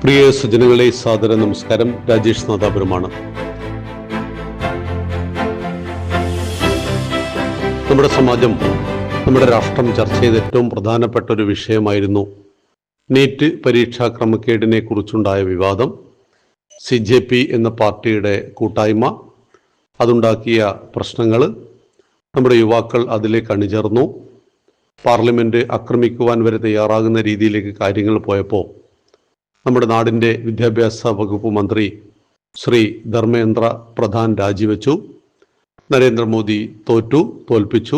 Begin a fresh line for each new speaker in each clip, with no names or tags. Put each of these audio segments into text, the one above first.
പ്രിയ സുജനങ്ങളെ, സാദര നമസ്കാരം. രാജേഷ് നാദാപുരമാണ്. നമ്മുടെ സമാജം, നമ്മുടെ രാഷ്ട്രം ചർച്ച ചെയ്ത ഏറ്റവും പ്രധാനപ്പെട്ട ഒരു വിഷയമായിരുന്നു നീറ്റ് പരീക്ഷാ ക്രമക്കേടിനെ കുറിച്ചുണ്ടായ വിവാദം. CJP എന്ന പാർട്ടിയുടെ കൂട്ടായ്മ, അതുണ്ടാക്കിയ പ്രശ്നങ്ങൾ, നമ്മുടെ യുവാക്കൾ അതിലേക്ക് അണിചേർന്നു. പാർലമെൻറ്റ് ആക്രമിക്കുവാൻ വരെ തയ്യാറാകുന്ന രീതിയിലേക്ക് കാര്യങ്ങൾ പോയപ്പോൾ നമ്മുടെ നാടിൻ്റെ വിദ്യാഭ്യാസ വകുപ്പ് മന്ത്രി ശ്രീ ധർമ്മേന്ദ്ര പ്രധാൻ രാജിവെച്ചു. നരേന്ദ്രമോദി തോൽപ്പിച്ചു.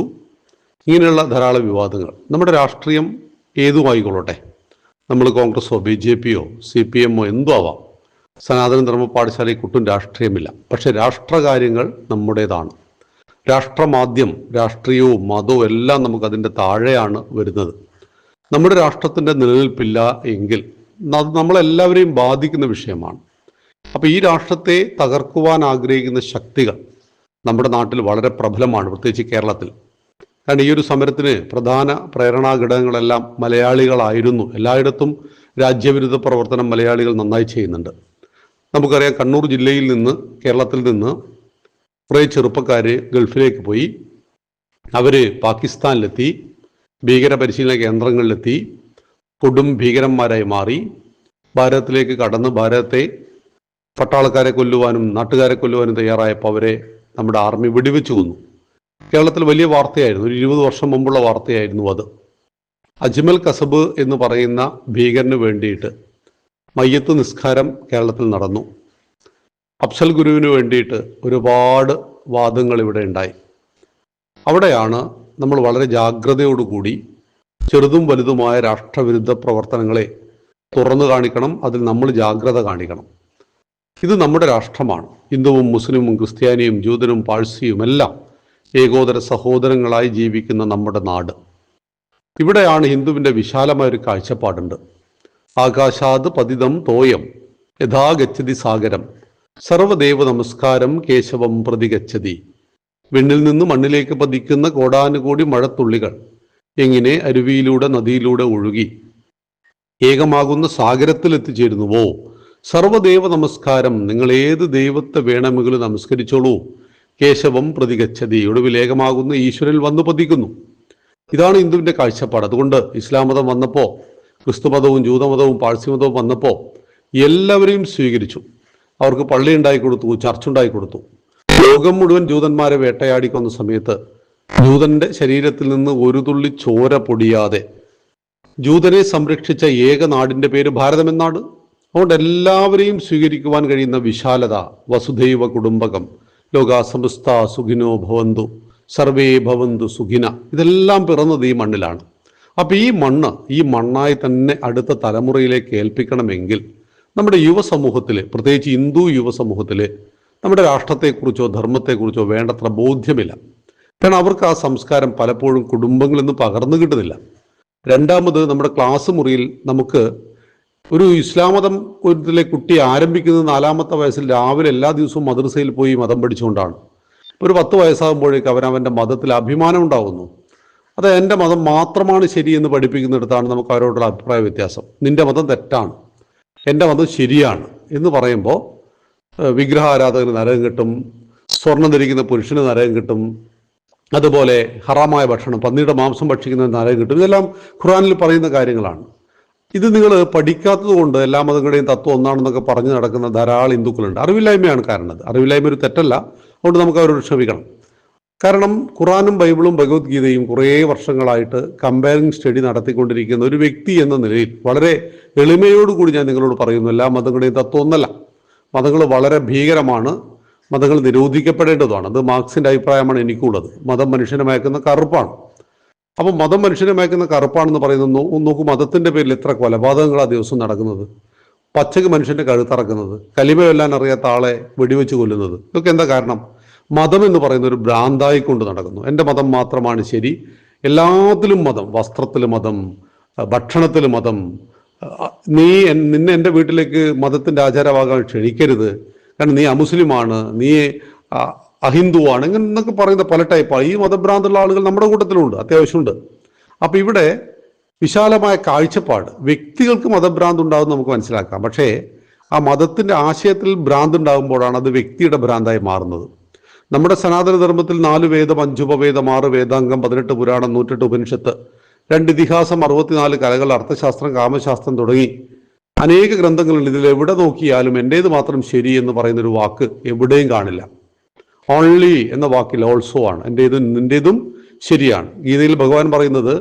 ഇങ്ങനെയുള്ള ധാരാളം വിവാദങ്ങൾ. നമ്മുടെ രാഷ്ട്രീയം ഏതുമായിക്കൊള്ളട്ടെ, നമ്മൾ കോൺഗ്രസോ BJPയോ CPM എന്തോ ആവാം, സനാതന ധർമ്മ പാഠശാലയിൽ കുട്ടും രാഷ്ട്രീയമില്ല. പക്ഷെ രാഷ്ട്രകാര്യങ്ങൾ നമ്മുടേതാണ്. രാഷ്ട്രമാദ്യം, രാഷ്ട്രീയവും മതവും എല്ലാം നമുക്കതിൻ്റെ താഴെയാണ് വരുന്നത്. നമ്മുടെ രാഷ്ട്രത്തിൻ്റെ നിലനിൽപ്പില്ല എങ്കിൽ അത് നമ്മളെല്ലാവരെയും ബാധിക്കുന്ന വിഷയമാണ്. അപ്പോൾ ഈ രാഷ്ട്രത്തെ തകർക്കുവാൻ ആഗ്രഹിക്കുന്ന ശക്തികൾ നമ്മുടെ നാട്ടിൽ വളരെ പ്രബലമാണ്, പ്രത്യേകിച്ച് കേരളത്തിൽ. കാരണം ഈ ഒരു സമരത്തിന് പ്രധാന പ്രേരണാ ഘടകങ്ങളെല്ലാം മലയാളികളായിരുന്നു. എല്ലായിടത്തും രാജ്യവിരുദ്ധ പ്രവർത്തനം മലയാളികൾ നന്നായി ചെയ്യുന്നുണ്ട്. നമുക്കറിയാം, കണ്ണൂർ ജില്ലയിൽ നിന്ന്, കേരളത്തിൽ നിന്ന് കുറേ ചെറുപ്പക്കാർ ഗൾഫിലേക്ക് പോയി. അവർ പാകിസ്ഥാനിലെത്തി, ഭീകര പരിശീലന കേന്ദ്രങ്ങളിലെത്തി, കൊടും ഭീകരന്മാരായി മാറി. ഭാരതത്തിലേക്ക് കടന്ന് ഭാരതത്തെ പട്ടാളക്കാരെ കൊല്ലുവാനും നാട്ടുകാരെ കൊല്ലുവാനും തയ്യാറായപ്പോൾ അവരെ നമ്മുടെ ആർമി വെടിവെച്ചു കൊന്നു. കേരളത്തിൽ വലിയ വാർത്തയായിരുന്നു. ഒരു 20 വർഷം മുമ്പുള്ള വാർത്തയായിരുന്നു അത്. അജ്മൽ കസബ് എന്ന് പറയുന്ന ഭീകരന് വേണ്ടിയിട്ട് മയ്യത്ത് നിസ്കാരം കേരളത്തിൽ നടന്നു. അഫ്സൽ ഗുരുവിന് വേണ്ടിയിട്ട് ഒരുപാട് വാദങ്ങൾ ഇവിടെ ഉണ്ടായി. അവിടെയാണ് നമ്മൾ വളരെ ജാഗ്രതയോടുകൂടി ചെറുതും വലുതുമായ രാഷ്ട്രവിരുദ്ധ പ്രവർത്തനങ്ങളെ തുറന്നു കാണിക്കണം. അതിൽ നമ്മൾ ജാഗ്രത കാണിക്കണം. ഇത് നമ്മുടെ രാഷ്ട്രമാണ്. ഹിന്ദുവും മുസ്ലിമും ക്രിസ്ത്യാനിയും ജൂതനും പാഴ്സിയും എല്ലാം ഏകോദര സഹോദരങ്ങളായി ജീവിക്കുന്ന നമ്മുടെ നാട്. ഇവിടെയാണ് ഹിന്ദുവിൻ്റെ വിശാലമായൊരു കാഴ്ചപ്പാടുണ്ട്. ആകാശാത് പതിതം തോയം യഥാ ഗച്ഛതി സാഗരം സർവദേവ നമസ്കാരം കേശവം പ്രതി ഗച്ഛതി. വിണ്ണിൽ നിന്ന് മണ്ണിലേക്ക് പതിക്കുന്ന കോടാനുകോടി മഴത്തുള്ളികൾ എങ്ങനെ അരുവിയിലൂടെ നദിയിലൂടെ ഒഴുകി ഏകമാകുന്ന സാഗരത്തിൽ എത്തിച്ചേരുന്നുവോ, സർവദേവ നമസ്കാരം, നിങ്ങൾ ഏത് ദൈവത്തെ വേണമെങ്കിലും നമസ്കരിച്ചോളൂ, കേശവം പ്രതിഗച്ഛതി, ഒടുവിൽ ഏകമാകുന്ന ഈശ്വരൻ വന്നു പതിക്കുന്നു. ഇതാണ് ഹിന്ദുവിൻ്റെ കാഴ്ചപ്പാട്. അതുകൊണ്ട് ഇസ്ലാം മതം വന്നപ്പോൾ, ക്രിസ്തുമതവും ജൂതമതവും പാഴ്സി മതവും വന്നപ്പോൾ എല്ലാവരെയും സ്വീകരിച്ചു. അവർക്ക് പള്ളി ഉണ്ടാക്കി കൊടുത്തു, ചർച്ച ഉണ്ടാക്കി കൊടുത്തു. ലോകം മുഴുവൻ ജൂതന്മാരെ വേട്ടയാടിക്കൊന്ന സമയത്ത് ജൂതന്റെ ശരീരത്തിൽ നിന്ന് ഒരു തുള്ളി ചോര പൊടിയാതെ ജൂതനെ സംരക്ഷിച്ച ഏക നാടിൻ്റെ പേര് ഭാരതം എന്നാണ്. അതുകൊണ്ട് എല്ലാവരെയും സ്വീകരിക്കുവാൻ കഴിയുന്ന വിശാലത, വസുധൈവ കുടുംബകം, ലോകാ സമസ്ത സുഖിനോ ഭവന്തു സർവേ ഭവന്തു സുഖിന, ഇതെല്ലാം പിറന്നത് ഈ മണ്ണിലാണ്. അപ്പം ഈ മണ്ണായി തന്നെ അടുത്ത തലമുറയിലേക്ക് ഏൽപ്പിക്കണമെങ്കിൽ നമ്മുടെ യുവസമൂഹത്തിൽ, പ്രത്യേകിച്ച് ഹിന്ദു യുവസമൂഹത്തിൽ, നമ്മുടെ രാഷ്ട്രത്തെക്കുറിച്ചോ ധർമ്മത്തെക്കുറിച്ചോ വേണ്ടത്ര ബോധ്യമില്ല. കാരണം അവർക്ക് ആ സംസ്കാരം പലപ്പോഴും കുടുംബങ്ങളിൽ നിന്ന് പകർന്നു കിട്ടുന്നില്ല. രണ്ടാമത്, നമ്മുടെ ക്ലാസ് മുറിയിൽ നമുക്ക് ഒരു ഇസ്ലാം മതം ഇതിലെ കുട്ടി ആരംഭിക്കുന്നത് 4-ാമത്തെ വയസ്സിൽ രാവിലെ എല്ലാ ദിവസവും മദ്രസയിൽ പോയി മതം പഠിച്ചുകൊണ്ടാണ്. ഒരു 10 വയസ്സാകുമ്പോഴേക്ക് അവനവൻ്റെ മതത്തിൽ അഭിമാനം ഉണ്ടാകുന്നു. അത് എൻ്റെ മതം മാത്രമാണ് ശരിയെന്ന് പഠിപ്പിക്കുന്നിടത്താണ് നമുക്ക് അവരോടുള്ള അഭിപ്രായ വ്യത്യാസം. നിൻ്റെ മതം തെറ്റാണ്, എൻ്റെ മതം ശരിയാണ് എന്ന് പറയുമ്പോൾ വിഗ്രഹാരാധകന് നരകം കിട്ടും, സ്വർണം ധരിക്കുന്ന പുരുഷന് നരകം കിട്ടും, അതുപോലെ ഹറാമായ ഭക്ഷണം, പന്നിയുടെ മാംസം ഭക്ഷിക്കുന്ന നരകം കിട്ടും. ഇതെല്ലാം ഖുർആനിൽ പറയുന്ന കാര്യങ്ങളാണ്. ഇത് നിങ്ങൾ പഠിക്കാത്തത് കൊണ്ട് എല്ലാ മതങ്ങളുടെയും തത്വം ഒന്നാണെന്നൊക്കെ പറഞ്ഞു നടക്കുന്ന ധാരാളം ഹിന്ദുക്കളുണ്ട്. അറിവില്ലായ്മയാണ് കാരണം. അറിവില്ലായ്മ ഒരു തെറ്റല്ല, അതുകൊണ്ട് നമുക്ക് അവരോട് ക്ഷമിക്കണം. കാരണം ഖുർആനും ബൈബിളും ഭഗവത്ഗീതയും കുറേ വർഷങ്ങളായിട്ട് കമ്പയറിംഗ് സ്റ്റഡി നടത്തിക്കൊണ്ടിരിക്കുന്ന ഒരു വ്യക്തി എന്ന നിലയിൽ വളരെ എളിമയോടുകൂടി ഞാൻ നിങ്ങളോട് പറയുന്നു, എല്ലാ മതങ്ങളുടെയും തത്വം ഒന്നല്ല. മതങ്ങൾ വളരെ ഭീകരമാണ്, മതങ്ങൾ നിരോധിക്കപ്പെടേണ്ടതാണ്. അത് മാർക്സിൻ്റെ അഭിപ്രായമാണ് എനിക്കുള്ളത്. മതം മനുഷ്യനെ മയക്കുന്ന കറുപ്പാണ്. അപ്പം മതം മനുഷ്യനെ മയക്കുന്ന കറുപ്പാണെന്ന് പറയുന്നത് നോക്കൂ, മതത്തിൻ്റെ പേരിൽ എത്ര കൊലപാതകങ്ങളാണ് ദിവസം നടക്കുന്നത്, പച്ചക്ക് മനുഷ്യൻ്റെ കഴുത്തറക്കുന്നത്, കലിമ കൊല്ലാൻ അറിയാത്ത ആളെ വെടിവെച്ച് കൊല്ലുന്നത്. ഇതൊക്കെ എന്താ കാരണം? മതം എന്ന് പറയുന്ന ഒരു ഭ്രാന്തായി കൊണ്ട് നടക്കുന്നു. എൻ്റെ മതം മാത്രമാണ് ശരി, എല്ലാത്തിലും മതം, വസ്ത്രത്തിൽ മതം, ഭക്ഷണത്തിൽ മതം, നിന്നെ എൻ്റെ വീട്ടിലേക്ക് മതത്തിൻ്റെ ആചാരഭാഗം ക്ഷണിക്കരുത്, കാരണം നീ അമുസ്ലിമാണ്, നീ അഹിന്ദുവാണ്, എന്നൊക്കെ പറയുന്ന പല ടൈപ്പാണ്. ഈ മതഭ്രാന്തുള്ള ആളുകൾ നമ്മുടെ കൂട്ടത്തിലുണ്ട്, അത്യാവശ്യമുണ്ട്. അപ്പം ഇവിടെ വിശാലമായ കാഴ്ചപ്പാട്. വ്യക്തികൾക്ക് മതഭ്രാന്ത് ഉണ്ടാകും നമുക്ക് മനസ്സിലാക്കാം, പക്ഷേ ആ മതത്തിന്റെ ആശയത്തിൽ ഭ്രാന്ത് ഉണ്ടാകുമ്പോഴാണ് അത് വ്യക്തിയുടെ ഭ്രാന്തായി മാറുന്നത്. നമ്മുടെ സനാതന ധർമ്മത്തിൽ 4 വേദം, 5 ഉപവേദം, 6 വേദാംഗം, 18 പുരാണം, 108 ഉപനിഷത്ത്, 2 ഇതിഹാസം, 64 കലകൾ, അർത്ഥശാസ്ത്രം, കാമശാസ്ത്രം തുടങ്ങി അനേക ഗ്രന്ഥങ്ങളുണ്ട്. ഇതിൽ എവിടെ നോക്കിയാലും എൻ്റേത് മാത്രം ശരി എന്ന് പറയുന്നൊരു വാക്ക് എവിടെയും കാണില്ല. ഓൺലി എന്ന വാക്കിൽ ഓൾസോ ആണ്. നിന്റേതും ശരിയാണ്. ഗീതയിൽ ഭഗവാൻ പറയുന്നത്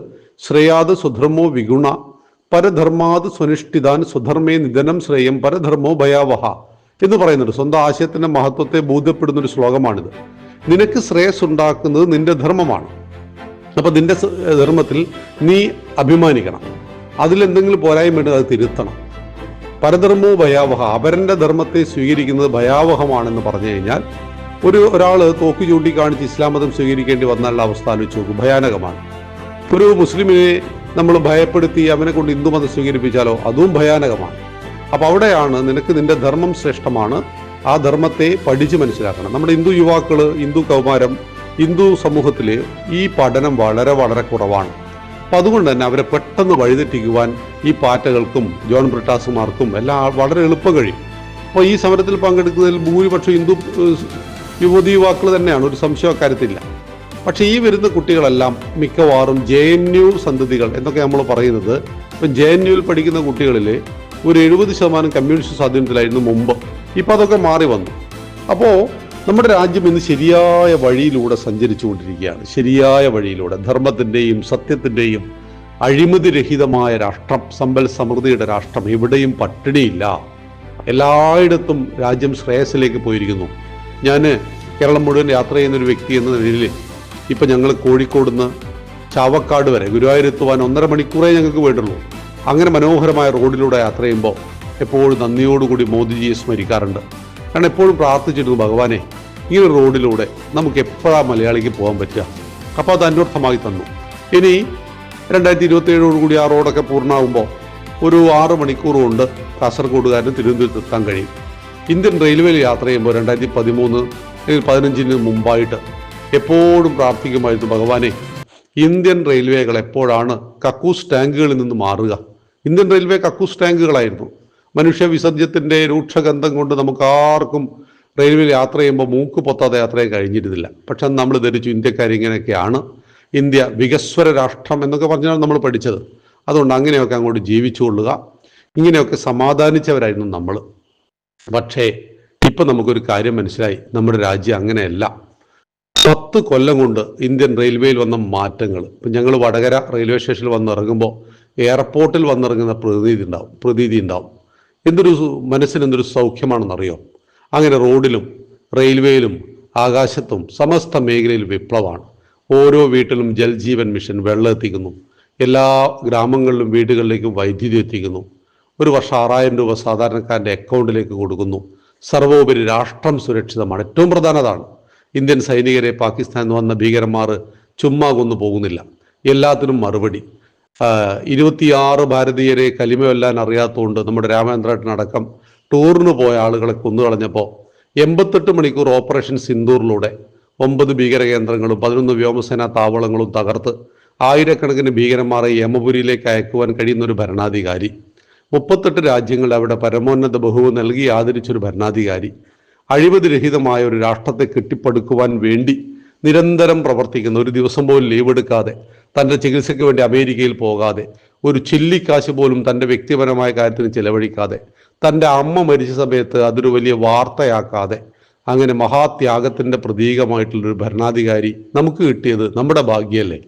ശ്രേയാത് സ്വധർമ്മോ വിഗുണ പരധർമാത് സ്വനിഷ്ഠിതാൻ സ്വധർമ്മേ നിധനം ശ്രേയം പരധർമ്മോ ഭയാവഹ എന്ന് പറയുന്നുണ്ട്. സ്വന്തം ആശയത്തിന്റെ മഹത്വത്തെ ബോധ്യപ്പെടുന്ന ഒരു ശ്ലോകമാണിത്. നിനക്ക് ശ്രേയസ് ഉണ്ടാക്കുന്നത് നിന്റെ ധർമ്മമാണ്. അപ്പൊ നിന്റെ ധർമ്മത്തിൽ നീ അഭിമാനിക്കണം. അതിലെന്തെങ്കിലും പോരായ്മയുണ്ടെങ്കിൽ അത് തിരുത്തണം. പരധർമ്മോ ഭയാവഹ, അപരന്റെ ധർമ്മത്തെ സ്വീകരിക്കുന്നത് ഭയാവഹമാണെന്ന് പറഞ്ഞു കഴിഞ്ഞാൽ ഒരാൾ തോക്ക് ചൂണ്ടിക്കാണിച്ച് ഇസ്ലാം മതം സ്വീകരിക്കേണ്ടി വന്നാലുള്ള അവസ്ഥ ആലോചിച്ച് നോക്കും. ഭയാനകമാണ്. ഒരു മുസ്ലിമിനെ നമ്മൾ ഭയപ്പെടുത്തി അവനെ കൊണ്ട് ഹിന്ദു മതം സ്വീകരിപ്പിച്ചാലോ അതും ഭയാനകമാണ്. അപ്പൊ അവിടെയാണ് നിനക്ക് നിന്റെ ധർമ്മം ശ്രേഷ്ഠമാണ്, ആ ധർമ്മത്തെ പഠിച്ച് മനസ്സിലാക്കണം. നമ്മുടെ ഹിന്ദു യുവാക്കള്, ഹിന്ദു കൗമാരം, ഹിന്ദു സമൂഹത്തില് ഈ പഠനം വളരെ വളരെ കുറവാണ്. അപ്പൊ അതുകൊണ്ട് തന്നെ അവരെ പെട്ടെന്ന് വഴിതെറ്റിക്കുവാൻ ഈ പാറ്റകൾക്കും ജോൺ ബ്രിട്ടാസുമാർക്കും എല്ലാം വളരെ എളുപ്പം കഴിയും. അപ്പോൾ ഈ സമരത്തിൽ പങ്കെടുക്കുന്നതിൽ ഭൂരിപക്ഷം ഹിന്ദു യുവാക്കൾ തന്നെയാണ്, ഒരു സംശയം അക്കാര്യത്തില്ല. പക്ഷേ ഈ വരുന്ന കുട്ടികളെല്ലാം മിക്കവാറും JNU സന്തതികൾ എന്നൊക്കെ നമ്മൾ പറയുന്നത്. ഇപ്പം JNUവിൽ പഠിക്കുന്ന കുട്ടികളിൽ ഒരു 70% കമ്മ്യൂണിസ്റ്റ് സ്വാധീനത്തിലായിരുന്നു മുമ്പ്. ഇപ്പം അതൊക്കെ മാറി വന്നു. അപ്പോൾ നമ്മുടെ രാജ്യം ഇന്ന് ശരിയായ വഴിയിലൂടെ സഞ്ചരിച്ചു കൊണ്ടിരിക്കുകയാണ്. ശരിയായ വഴിയിലൂടെ ധർമ്മത്തിൻ്റെയും സത്യത്തിൻ്റെയും അഴിമതിരഹിതമായ രാഷ്ട്രം, സമ്പൽ സമൃദ്ധിയുടെ രാഷ്ട്രം. എവിടെയും പട്ടിണിയില്ല. എല്ലായിടത്തും രാജ്യം ശ്രേയസ്സിലേക്ക് പോയിരിക്കുന്നു. ഞാൻ കേരളം മുഴുവൻ യാത്ര ചെയ്യുന്ന ഒരു വ്യക്തി എന്ന നിലയിൽ ഇപ്പം ഞങ്ങൾ കോഴിക്കോട് നിന്ന് ചാവക്കാട് വരെ ഗുരുവായൂരെത്തുവാൻ 1.5 മണിക്കൂറേ ഞങ്ങൾക്ക് വേണ്ടുള്ളൂ. അങ്ങനെ മനോഹരമായ റോഡിലൂടെ യാത്ര ചെയ്യുമ്പോൾ എപ്പോഴും നന്ദിയോടുകൂടി മോദിജിയെ സ്മരിക്കാറുണ്ട്. കാരണം എപ്പോഴും പ്രാർത്ഥിച്ചിരുന്നു, ഭഗവാനെ ഈ റോഡിലൂടെ നമുക്ക് എപ്പോഴാണ് മലയാളിക്ക് പോകാൻ പറ്റുക. അപ്പോൾ അത് അന്വർത്ഥമായി തന്നു. ഇനി 2027 ആ റോഡൊക്കെ പൂർണ്ണമാകുമ്പോൾ ഒരു 6 മണിക്കൂർ കൊണ്ട് കാസർഗോഡുകാരന് തിരുവനന്തപുരത്ത് എത്താൻ കഴിയും. ഇന്ത്യൻ റെയിൽവേയിൽ യാത്ര ചെയ്യുമ്പോൾ 2013-15 മുമ്പായിട്ട് എപ്പോഴും പ്രാർത്ഥിക്കുമായിരുന്നു, ഭഗവാനെ ഇന്ത്യൻ റെയിൽവേകൾ എപ്പോഴാണ് കക്കൂസ് ടാങ്കുകളിൽ നിന്ന് മാറുക. ഇന്ത്യൻ റെയിൽവേ കക്കൂസ് ടാങ്കുകളായിരുന്നു. മനുഷ്യ വിസർജ്യത്തിൻ്റെ രൂക്ഷഗന്ധം കൊണ്ട് നമുക്ക് ആർക്കും റെയിൽവേയിൽ യാത്ര ചെയ്യുമ്പോൾ മൂക്ക് പൊത്താതെ യാത്ര ചെയ്യാൻ കഴിഞ്ഞിരുന്നില്ല. പക്ഷെ നമ്മൾ ധരിച്ചു ഇന്ത്യക്കാർ ഇങ്ങനെയൊക്കെയാണ്, ഇന്ത്യ വികസ്വര രാഷ്ട്രം എന്നൊക്കെ പറഞ്ഞാണ് നമ്മൾ പഠിച്ചത്. അതുകൊണ്ട് അങ്ങനെയൊക്കെ അങ്ങോട്ട് ജീവിച്ചുകൊള്ളുക, ഇങ്ങനെയൊക്കെ സമാധാനിച്ചവരായിരുന്നു നമ്മൾ. പക്ഷേ ഇപ്പം നമുക്കൊരു കാര്യം മനസ്സിലായി, നമ്മുടെ രാജ്യം അങ്ങനെയല്ല. 10 കൊല്ലം കൊണ്ട് ഇന്ത്യൻ റെയിൽവേയിൽ വന്ന മാറ്റങ്ങൾ. ഇപ്പം ഞങ്ങൾ വടകര റെയിൽവേ സ്റ്റേഷനിൽ വന്നിറങ്ങുമ്പോൾ എയർപോർട്ടിൽ വന്നിറങ്ങുന്ന പ്രതീതി ഉണ്ടാവും. മനസ്സിനെന്തൊരു സൗഖ്യമാണെന്നറിയോ. അങ്ങനെ റോഡിലും റെയിൽവേയിലും ആകാശത്തും സമസ്ത മേഖലയിൽ വിപ്ലവമാണ്. ഓരോ വീട്ടിലും ജൽജീവൻ മിഷൻ വെള്ളം എത്തിക്കുന്നു. എല്ലാ ഗ്രാമങ്ങളിലും വീടുകളിലേക്കും വൈദ്യുതി എത്തിക്കുന്നു. ഒരു വർഷം 6000 രൂപ സാധാരണക്കാരൻ്റെ അക്കൗണ്ടിലേക്ക് കൊടുക്കുന്നു. സർവോപരി രാഷ്ട്രം സുരക്ഷിതമാണ്. ഏറ്റവും പ്രധാനതാണ്, ഇന്ത്യൻ സൈനികരെ പാകിസ്ഥാനിൽ നിന്ന് വന്ന ഭീകരന്മാർ ചുമ്മാ കൊന്നു പോകുന്നില്ല. എല്ലാത്തിനും മറുപടി. 26 ഭാരതീയരെ കലിമ കൊല്ലാൻ അറിയാത്തതുകൊണ്ട് നമ്മുടെ രാമചന്ദ്രേട്ടനടക്കം ടൂറിന് പോയ ആളുകളെ കൊന്നുകളഞ്ഞപ്പോൾ 88 മണിക്കൂർ ഓപ്പറേഷൻ സിന്ദൂറിലൂടെ 9 ഭീകര കേന്ദ്രങ്ങളും 11 വ്യോമസേനാ താവളങ്ങളും തകർത്ത് ആയിരക്കണക്കിന് ഭീകരന്മാരെ യമപുരിയിലേക്ക് അയക്കുവാൻ കഴിയുന്ന ഒരു ഭരണാധികാരി, 38 രാജ്യങ്ങൾ അവിടെ പരമോന്നത ബഹുമതി നൽകി ആദരിച്ചൊരു ഭരണാധികാരി, അഴിമതിരഹിതമായ ഒരു രാഷ്ട്രത്തെ കെട്ടിപ്പടുക്കുവാൻ വേണ്ടി നിരന്തരം പ്രവർത്തിക്കുന്ന, ഒരു ദിവസം പോലും ലീവ് എടുക്കാതെ, തൻ്റെ ചികിത്സയ്ക്ക് വേണ്ടി അമേരിക്കയിൽ പോകാതെ, ഒരു ചില്ലിക്കാശ് പോലും തൻ്റെ വ്യക്തിപരമായ കാര്യത്തിന് ചിലവഴിക്കാതെ, തൻ്റെ അമ്മ മരിച്ച സമയത്ത് അതൊരു വലിയ വാർത്തയാക്കാതെ, അങ്ങനെ മഹാത്യാഗത്തിൻ്റെ പ്രതീകമായിട്ടുള്ളൊരു ഭരണാധികാരി നമുക്ക് കിട്ടിയത് നമ്മുടെ ഭാഗ്യമല്ലേ?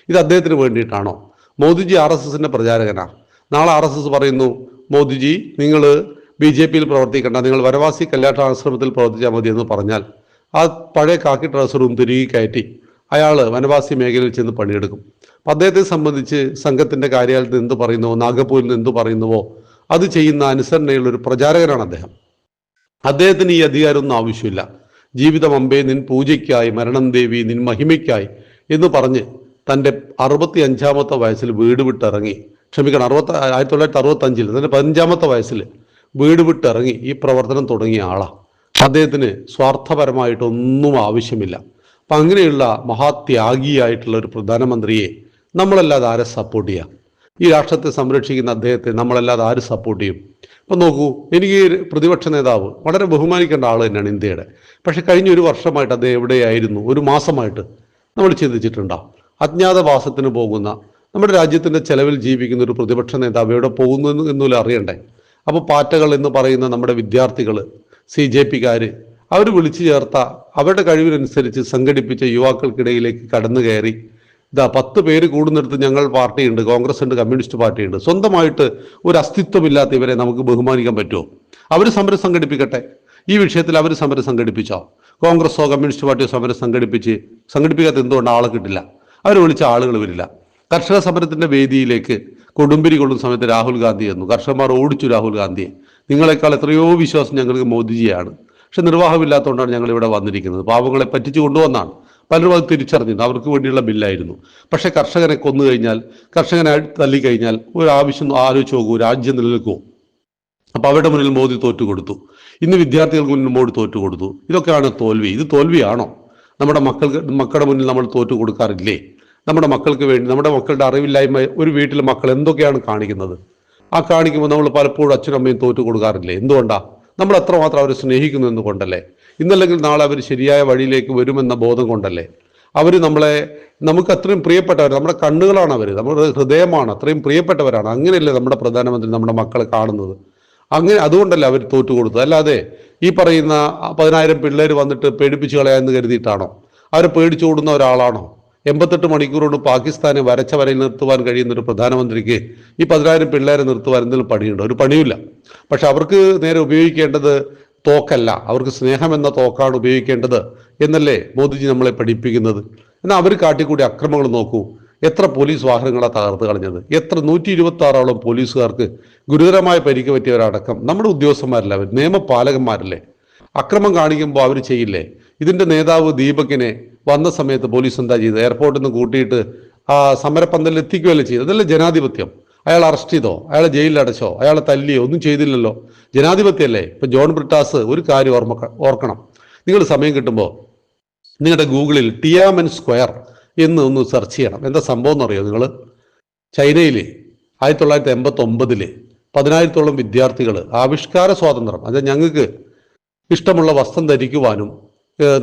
ഇത് അദ്ദേഹത്തിന് വേണ്ടിയിട്ടാണോ? മോദിജി RSSന്റെ പ്രചാരകനാണ്. നാളെ RSS പറയുന്നു, മോദിജി നിങ്ങൾ BJPയിൽ പ്രവർത്തിക്കേണ്ട, നിങ്ങൾ വനവാസി കല്യാണ ആശ്രമത്തിൽ പ്രവർത്തിച്ചാൽ മതി എന്ന് പറഞ്ഞാൽ ആ പഴയ കാക്കി ട്രൗസറും തിരികെ കയറ്റി അയാൾ വനവാസി മേഖലയിൽ ചെന്ന് പണിയെടുക്കും. അപ്പം അദ്ദേഹത്തെ സംബന്ധിച്ച് സംഘത്തിൻ്റെ കാര്യാലയത്തിൽ എന്ത് പറയുന്നുവോ, നാഗപ്പൂരിൽ നിന്ന് എന്ത് പറയുന്നുവോ അത് ചെയ്യുന്ന അനുസരണയുള്ളൊരു പ്രചാരകനാണ് അദ്ദേഹം. അദ്ദേഹത്തിന് ഈ അധികാരമൊന്നും ആവശ്യമില്ല. ജീവിതം അമ്പേ നിൻ പൂജയ്ക്കായി, മരണം ദേവി നിൻ മഹിമയ്ക്കായി എന്ന് പറഞ്ഞ് തൻ്റെ 65-ാമത്തെ വയസ്സിൽ വീട് വിട്ടിറങ്ങി, ക്ഷമിക്കണം 1965 തൻ്റെ 15-ാമത്തെ വയസ്സിൽ വീട് വിട്ടിറങ്ങി ഈ പ്രവർത്തനം തുടങ്ങിയ ആളാണ്. അദ്ദേഹത്തിന് സ്വാർത്ഥപരമായിട്ടൊന്നും ആവശ്യമില്ല. അപ്പം അങ്ങനെയുള്ള മഹാത്യാഗിയായിട്ടുള്ള ഒരു പ്രധാനമന്ത്രിയെ നമ്മളല്ലാതെ ആരെ സപ്പോർട്ട് ചെയ്യാം? ഈ രാഷ്ട്രത്തെ സംരക്ഷിക്കുന്ന അദ്ദേഹത്തെ നമ്മളല്ലാതെ ആര് സപ്പോർട്ട് ചെയ്യും? അപ്പം നോക്കൂ, എനിക്ക് പ്രതിപക്ഷ നേതാവ് വളരെ ബഹുമാനിക്കേണ്ട ആൾ തന്നെയാണ് ഇന്ത്യയുടെ. പക്ഷെ കഴിഞ്ഞ ഒരു വർഷമായിട്ട് അദ്ദേഹം എവിടെയായിരുന്നു? ഒരു മാസമായിട്ട് നമ്മൾ ചിന്തിച്ചിട്ടുണ്ടോ? അജ്ഞാതവാസത്തിന് പോകുന്ന, നമ്മുടെ രാജ്യത്തിൻ്റെ ചെലവിൽ ജീവിക്കുന്ന ഒരു പ്രതിപക്ഷ നേതാവ് എവിടെ പോകുന്നു എന്നുപോലും അറിയണ്ടേ? അപ്പോൾ പാറ്റകൾ എന്ന് പറയുന്ന നമ്മുടെ വിദ്യാർത്ഥികൾ, CJPക്കാർ, അവർ വിളിച്ചു ചേർത്ത അവരുടെ കഴിവിനനുസരിച്ച് സംഘടിപ്പിച്ച യുവാക്കൾക്കിടയിലേക്ക് കടന്നു കയറി 10 പേര് കൂടുന്നിടത്ത് ഞങ്ങൾ പാർട്ടിയുണ്ട്, കോൺഗ്രസ് ഉണ്ട്, കമ്മ്യൂണിസ്റ്റ് പാർട്ടിയുണ്ട്. സ്വന്തമായിട്ട് ഒരു അസ്തിത്വമില്ലാത്ത ഇവരെ നമുക്ക് ബഹുമാനിക്കാൻ പറ്റുമോ? അവർ സമരം സംഘടിപ്പിക്കട്ടെ. ഈ വിഷയത്തിൽ അവർ സമരം സംഘടിപ്പിച്ചോ? കോൺഗ്രസോ കമ്മ്യൂണിസ്റ്റ് പാർട്ടിയോ സമരം സംഘടിപ്പിക്കാത്ത എന്തുകൊണ്ട് ആളെ കിട്ടില്ല? അവർ വിളിച്ച ആളുകൾ വരില്ല. കർഷക സമരത്തിന്റെ വേദിയിലേക്ക് കൊടുമ്പിരി കൊള്ളുന്ന സമയത്ത് രാഹുൽ ഗാന്ധി എന്നു. കർഷകന്മാർ ഓടിച്ചു രാഹുൽ ഗാന്ധിയെ. നിങ്ങളെക്കാൾ എത്രയോ വിശ്വാസം ഞങ്ങൾക്ക് മോദിജിയാണ്. പക്ഷെ നിർവാഹമില്ലാത്തതുകൊണ്ടാണ് ഞങ്ങൾ ഇവിടെ വന്നിരിക്കുന്നത്. പാവങ്ങളെ പറ്റിച്ചു കൊണ്ടുവന്നാണ്. പലരും അത് തിരിച്ചറിഞ്ഞിരുന്നു. അവർക്ക് വേണ്ടിയുള്ള ബില്ലായിരുന്നു. പക്ഷെ കർഷകനെ കൊന്നു കഴിഞ്ഞാൽ, കർഷകനെ തല്ലിക്കഴിഞ്ഞാൽ ഒരു ആവശ്യം ആലോചിച്ച് നോക്കൂ, രാജ്യം നിലനിൽക്കുമോ? അപ്പോൾ അവരുടെ മുന്നിൽ മോദി തോറ്റുകൊടുത്തു. ഇന്ന് വിദ്യാർത്ഥികൾക്ക് മുന്നിൽ മോദി തോറ്റുകൊടുത്തു. ഇതൊക്കെയാണ് തോൽവി. ഇത് തോൽവിയാണോ? നമ്മുടെ മക്കളുടെ മുന്നിൽ നമ്മൾ തോറ്റു കൊടുക്കാറില്ലേ? നമ്മുടെ മക്കൾക്ക് വേണ്ടി, നമ്മുടെ മക്കളുടെ അറിവില്ലായ്മ, ഒരു വീട്ടിലെ മക്കൾ എന്തൊക്കെയാണ് കാണിക്കുന്നത്, ആ കാണിക്കുമ്പോൾ നമ്മൾ പലപ്പോഴും അച്ഛനും അമ്മയും തോറ്റു കൊടുക്കാറില്ലേ? എന്തുകൊണ്ടാണ്? നമ്മൾ അത്രമാത്രം അവരെ സ്നേഹിക്കുന്നു എന്നുകൊണ്ടല്ലേ? ഇന്നല്ലെങ്കിൽ നാളെ അവർ ശരിയായ വഴിയിലേക്ക് വരുമെന്ന ബോധം കൊണ്ടല്ലേ? അവർ നമുക്ക് അത്രയും പ്രിയപ്പെട്ടവർ, നമ്മുടെ കണ്ണുകളാണ് അവർ, നമ്മുടെ ഹൃദയമാണ്, അത്രയും പ്രിയപ്പെട്ടവരാണ്. അങ്ങനെയല്ലേ നമ്മുടെ പ്രധാനമന്ത്രി നമ്മുടെ മക്കളെ കാണുന്നത്? അതുകൊണ്ടല്ലേ അവർ തോറ്റു കൊടുത്തത്. അല്ലാതെ ഈ പറയുന്ന 10,000 പിള്ളേർ വന്നിട്ട് പേടിപ്പിച്ച് കളയാമെന്ന് കരുതിയിട്ടാണോ? അവരെ പേടിച്ചോടുന്ന ഒരാളാണോ? 88 മണിക്കൂർ കൊണ്ട് പാകിസ്ഥാനെ വരച്ച വരയിൽ നിർത്തുവാൻ കഴിയുന്ന ഒരു പ്രധാനമന്ത്രിക്ക് ഈ 10,000 പിള്ളേരെ നിർത്തുവാൻ എന്തെങ്കിലും പണിയുണ്ടോ? ഒരു പണിയില്ല. പക്ഷെ അവർക്ക് നേരെ ഉപയോഗിക്കേണ്ടത് തോക്കല്ല, അവർക്ക് സ്നേഹം എന്ന തോക്കാണ് ഉപയോഗിക്കേണ്ടത് എന്നല്ലേ മോദിജി നമ്മളെ പഠിപ്പിക്കുന്നത്? എന്നാൽ അവർ കാട്ടിക്കൂടി അക്രമങ്ങൾ നോക്കൂ. എത്ര പോലീസ് വാഹനങ്ങളാണ് തകർത്ത് കളഞ്ഞത്? 126ഓളം പോലീസുകാർക്ക് ഗുരുതരമായ പരിക്ക് പറ്റിയവരടക്കം നമ്മുടെ ഉദ്യോഗസ്ഥന്മാരല്ല, അവർ നിയമപാലകന്മാരല്ലേ? അക്രമം കാണിക്കുമ്പോൾ അവർ ചെയ്യില്ലേ? ഇതിന്റെ നേതാവ് ദീപകിനെ വന്ന സമയത്ത് പോലീസ് എന്താ ചെയ്തത്? എയർപോർട്ടിൽ നിന്ന് കൂട്ടിയിട്ട് ആ സമരപ്പന്തലിൽ എത്തിക്കുകയല്ലേ ചെയ്തത്? അതല്ലേ ജനാധിപത്യം? അയാൾ അറസ്റ്റ് ചെയ്തോ? അയാളെ ജയിലിൽ അടച്ചോ? അയാളെ തല്ലിയോ? ഒന്നും ചെയ്തില്ലല്ലോ. ജനാധിപത്യമല്ലേ? ഇപ്പം ജോൺ ബ്രിട്ടാസ് ഒരു കാര്യം ഓർക്കണം. നിങ്ങൾ സമയം കിട്ടുമ്പോൾ നിങ്ങളുടെ ഗൂഗിളിൽ ടിയാമൻ സ്ക്വയർ എന്ന് ഒന്ന് സെർച്ച് ചെയ്യണം. എന്താ സംഭവം എന്നറിയോ നിങ്ങൾ? ചൈനയിൽ 1989 10,000-ഓളം വിദ്യാർത്ഥികൾ ആവിഷ്കാര സ്വാതന്ത്ര്യം, അതായത് ഞങ്ങൾക്ക് ഇഷ്ടമുള്ള വസ്ത്രം ധരിക്കുവാനും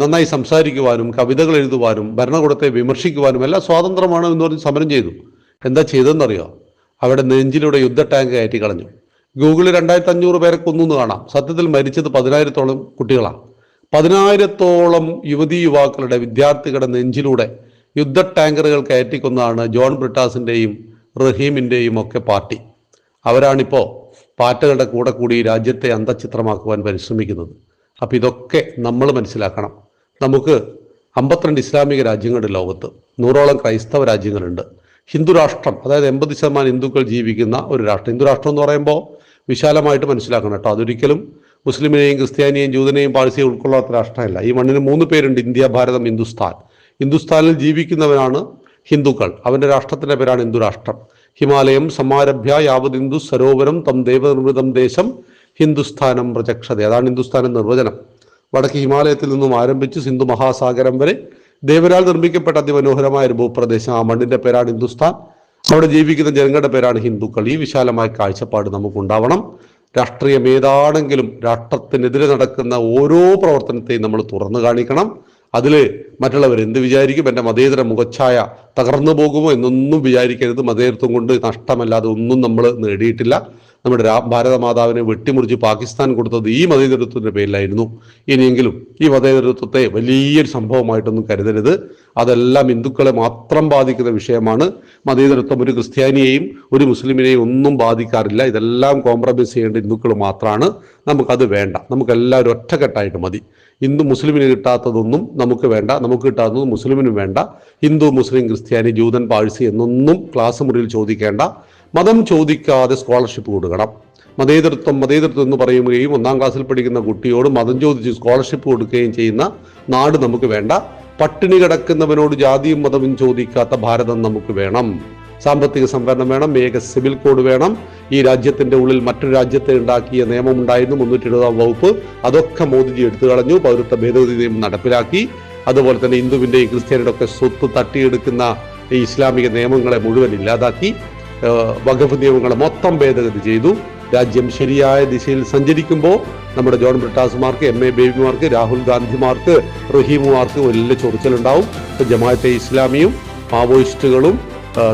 നന്നായി സംസാരിക്കുവാനും കവിതകൾ എഴുതുവാനും ഭരണകൂടത്തെ വിമർശിക്കുവാനും എല്ലാം സ്വാതന്ത്ര്യമാണ് എന്ന് പറഞ്ഞ് സമരം ചെയ്തു. എന്താ ചെയ്തതെന്നറിയോ? അവിടെ നെഞ്ചിലൂടെ യുദ്ധ ടാങ്ക് കയറ്റി കളഞ്ഞു. ഗൂഗിളിൽ 2,500 പേരെ കൊന്നു കാണാം. സത്യത്തിൽ മരിച്ചത് 10,000-ഓളം കുട്ടികളാണ്. 10,000-ഓളം യുവതീ യുവാക്കളുടെ, വിദ്യാർത്ഥികളുടെ നെഞ്ചിലൂടെ യുദ്ധ ടാങ്കറുകൾ കയറ്റിക്കൊന്നാണ് ജോൺ ബ്രിട്ടാസിൻ്റെയും റഹീമിൻ്റെയും ഒക്കെ പാർട്ടി. അവരാണിപ്പോൾ പാറ്റകളുടെ കൂടെ കൂടി രാജ്യത്തെ അന്തഃഛിദ്രമാക്കുവാൻ പരിശ്രമിക്കുന്നത്. അപ്പം ഇതൊക്കെ നമ്മൾ മനസ്സിലാക്കണം. നമുക്ക് 52 ഇസ്ലാമിക രാജ്യങ്ങളുണ്ട് ലോകത്ത്, 100ഓളം ക്രൈസ്തവ രാജ്യങ്ങളുണ്ട്. ഹിന്ദു രാഷ്ട്രം, അതായത് 80% ഹിന്ദുക്കൾ ജീവിക്കുന്ന ഒരു രാഷ്ട്രം. ഹിന്ദു രാഷ്ട്രം എന്ന് പറയുമ്പോൾ വിശാലമായിട്ട് മനസ്സിലാക്കണം കേട്ടോ. അതൊരിക്കലും മുസ്ലിമിനെയും ക്രിസ്ത്യാനിയെയും ജൂതനെയും പാഴ്സിയെയും ഉൾക്കൊള്ളാത്ത രാഷ്ട്രമല്ല. ഈ മണ്ണിന് 3 പേരുണ്ട്: ഇന്ത്യ, ഭാരതം, ഹിന്ദുസ്ഥാൻ. ഹിന്ദുസ്ഥാനിൽ ജീവിക്കുന്നവരാണ് ഹിന്ദുക്കൾ. അവൻ്റെ രാഷ്ട്രത്തിൻ്റെ പേരാണ് ഹിന്ദു രാഷ്ട്രം. ഹിമാലയം സമാരഭ്യ യാവത് ഹിന്ദു സരോവരം തം ദേവനിർമ്മിതം ദേശം ഹിന്ദുസ്ഥാനം പ്രചക്ഷത. അതാണ് ഹിന്ദുസ്ഥാനം നിർവചനം. വടക്ക് ഹിമാലയത്തിൽ നിന്നും ആരംഭിച്ച് സിന്ധു മഹാസാഗരം വരെ ദേവരാൽ നിർമ്മിക്കപ്പെട്ട അതിമനോഹരമായ ഒരു ഭൂപ്രദേശം. ആ മണ്ണിന്റെ പേരാണ് ഹിന്ദുസ്ഥാൻ. അവിടെ ജീവിക്കുന്ന ജനങ്ങളുടെ പേരാണ് ഹിന്ദുക്കൾ. ഈ വിശാലമായ കാഴ്ചപ്പാട് നമുക്കുണ്ടാവണം. രാഷ്ട്രീയം ഏതാണെങ്കിലും രാഷ്ട്രത്തിനെതിരെ നടക്കുന്ന ഓരോ പ്രവർത്തനത്തെയും നമ്മൾ തുറന്നു കാണിക്കണം. അതിൽ മറ്റുള്ളവർ എന്ത് വിചാരിക്കും, എൻ്റെ മതേതര മുഖച്ഛായ തകർന്നു പോകുമോ എന്നൊന്നും വിചാരിക്കരുത്. മതേതരത്വം കൊണ്ട് നഷ്ടമല്ലാതെ ഒന്നും നമ്മൾ നേടിയിട്ടില്ല. നമ്മുടെ ഭാരതമാതാവിനെ വെട്ടിമുറിച്ച് പാകിസ്ഥാൻ കൊടുത്തത് ഈ മതേതരത്വത്തിൻ്റെ പേരിലായിരുന്നു. ഇനിയെങ്കിലും ഈ മതേതരത്വത്തെ വലിയൊരു സംഭവമായിട്ടൊന്നും കരുതരുത്. അതെല്ലാം ഹിന്ദുക്കളെ മാത്രം ബാധിക്കുന്ന വിഷയമാണ്. മതേതരത്വം ഒരു ക്രിസ്ത്യാനിയെയും ഒരു മുസ്ലിമിനെയും ഒന്നും ബാധിക്കാറില്ല. ഇതെല്ലാം കോംപ്രമൈസ് ചെയ്യേണ്ട ഹിന്ദുക്കൾ മാത്രമാണ്. നമുക്കത് വേണ്ട. നമുക്കെല്ലാവരും ഒറ്റക്കെട്ടായിട്ട് മതി. മുസ്ലിമിന് കിട്ടാത്തതൊന്നും നമുക്ക് വേണ്ട, നമുക്ക് കിട്ടാത്തതൊന്നും മുസ്ലിമിനും വേണ്ട. ഹിന്ദു, മുസ്ലിം, ക്രിസ്ത്യാനി, ജൂതൻ, പാഴ്സി എന്നൊന്നും ക്ലാസ് മുറിയിൽ ചോദിക്കേണ്ട. മതം ചോദിക്കാതെ സ്കോളർഷിപ്പ് കൊടുക്കണം. മതേതരത്വം എന്ന് പറയുകയും 1-ാം ക്ലാസ്സിൽ പഠിക്കുന്ന കുട്ടിയോട് മതം ചോദിച്ച് സ്കോളർഷിപ്പ് കൊടുക്കുകയും ചെയ്യുന്ന നാട് നമുക്ക് വേണ്ട. പട്ടിണി കിടക്കുന്നവനോട് ജാതിയും മതവും ചോദിക്കാത്ത ഭാരതം നമുക്ക് വേണം. സാമ്പത്തിക സംവരണം വേണം. ഏക സിവിൽ കോഡ് വേണം. ഈ രാജ്യത്തിന്റെ ഉള്ളിൽ മറ്റൊരു രാജ്യത്തെ ഉണ്ടാക്കിയ നിയമമുണ്ടായിരുന്നു, 320-ാം വകുപ്പ്. അതൊക്കെ മോദിജി എടുത്തു കളഞ്ഞു. പൗരത്വ ഭേദഗതി നിയമം നടപ്പിലാക്കി. അതുപോലെ തന്നെ ഹിന്ദുവിന്റെയും ക്രിസ്ത്യാനിയുടെ ഒക്കെ സ്വത്ത് തട്ടിയെടുക്കുന്ന ഈ ഇസ്ലാമിക നിയമങ്ങളെ മുഴുവൻ ഇല്ലാതാക്കി. വഖഫ് നിയമങ്ങളെ മൊത്തം ഭേദഗതി ചെയ്തു. രാജ്യം ശരിയായ ദിശയിൽ സഞ്ചരിക്കുമ്പോൾ നമ്മുടെ ജോൺ ബ്രിട്ടാസുമാർക്ക്, MA ബേബിമാർക്ക്, രാഹുൽ ഗാന്ധിമാർക്ക്, റഹീമുമാർക്ക് വലിയ ചൊറിച്ചലുണ്ടാവും. ജമാഅത്തെ ഇസ്ലാമിയും മാവോയിസ്റ്റുകളും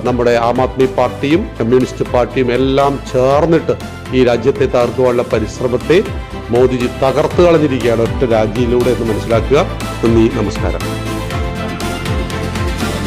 നമ്മുടെ ആം ആദ്മി പാർട്ടിയും കമ്മ്യൂണിസ്റ്റ് പാർട്ടിയും എല്ലാം ചേർന്നിട്ട് ഈ രാജ്യത്തെ തകർക്കുവാനുള്ള പരിശ്രമത്തെ മോദിജി തകർത്ത് കളഞ്ഞിരിക്കുകയാണ് ഒറ്റ രാജിയിലൂടെ എന്ന് മനസ്സിലാക്കുക. നന്ദി, നമസ്കാരം.